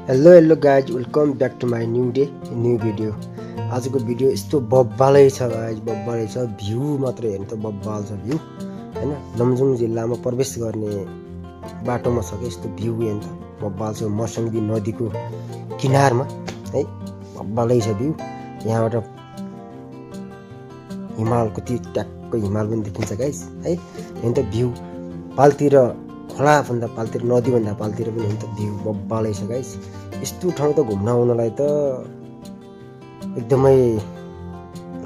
Hello guys, welcome back to my new day new video. आजको video यस्तो बब्बालै छ गाइज, बब्बालै छ। भ्यू मात्रै हेर्नु त बब्बाल छ भ्यू हैन। लमजुङ जिल्लामा प्रवेश गर्ने बाटोमा छ कि यस्तो भ्यू हेर्नु त बब्बाल छ। मर्साङदी नदीको किनारमा है, बब्बालै छ भ्यू। यहाँबाट हिमालको त्यो ट्याक्क हिमाल पनि देखिन्छ गाइज है। हेर्नु त भ्यू पालतिर खोला भन्दा पालतिर नदी भन्दा पालतिर पनि हेर्नु त भ्यू बब्बालै छ गाइज। यस्तो ठाउँ त घुम्न आउनलाई त एकदमै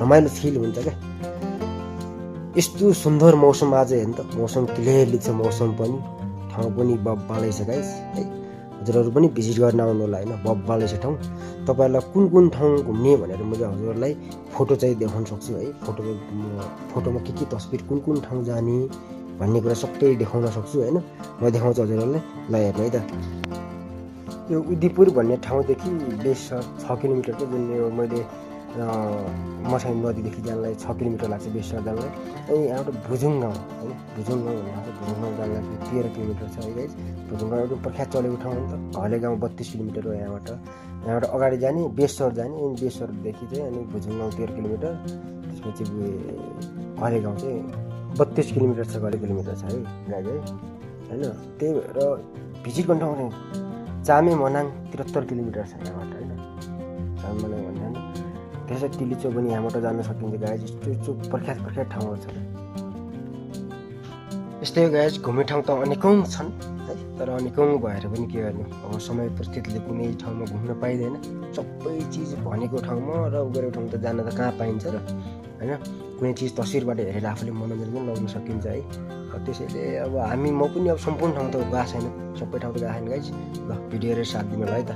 रमाइलो फिल हुन्छ क्या। यस्तो सुन्दर मौसम आज हेर्नु त, मौसम क्लियरली छ, मौसम पनि ठाउँ पनि बब्बालै छ गाइज है। हजुरहरू पनि भिजिट गर्न आउनु होला होइन, बब्बालै छ ठाउँ। तपाईँहरूलाई कुन कुन ठाउँ घुम्ने भनेर मैले हजुरहरूलाई फोटो चाहिँ देखाउन सक्छु है। फोटोमा के तस्बिर कुन कुन ठाउँ जाने भन्ने कुरा सबै देखाउन सक्छु होइन। म देखाउँछु हजुरहरूलाई, ल हेर्नु है त। यो उदिपुर भन्ने ठाउँदेखि बेसर 6 किलोमिटरको, जुन यो मैले मर्साङ नदीदेखि जानलाई 6 किलोमिटर लाग्छ बेसर जानलाई। अनि यहाँबाट भुजुङ गाउँ होइन, भुजुङ गाउँ भन्नु छ। भुजुङ गाउँ जानलाई 13 किलोमिटर छ है गाइज। भुजुङ गाउँ एउटा प्रख्यात चलेको ठाउँ हो नि त। घले गाउँ 32 किलोमिटर हो यहाँबाट अगाडि जाने बेसर जाने, अनि बेसरदेखि चाहिँ अनि भुजुङ गाउँ 13 किलोमिटर, त्यसपछि घले गाउँ चाहिँ 32 किलोमिटर छ, 12 किलोमिटर छ है गाइज होइन। त्यही भएर भिजिट गर्ने ठाउँ चाहिँ चामे मनाङ 73 किलोमिटर छ यहाँबाट होइन। चामे मनाङ भन्दा होइन, त्यसै टिलिचो पनि यहाँबाट जान सकिन्छ गाइज। यस्तो प्रख्यात ठाउँहरू छ। यस्तै गाइज घुम्ने ठाउँ त अनेकौँ छन् है, तर अनेकौँ भएर पनि के गर्ने, अब समय परिस्थितिले कुनै ठाउँमा घुम्न पाइँदैन। सबै चिज भनेको ठाउँमा र गरेको ठाउँ त जान त कहाँ पाइन्छ र होइन। कुनै चिज तस्विरबाट हेरेर आफूले मनोरञ्जन पनि लगाउन सकिन्छ है। त्यसैले अब म पनि अब सम्पूर्ण ठाउँ त गएको छैन, सबै ठाउँ त गएको छैन गाइज। ल भिडियो हेरेर साथ दिनु होला है त।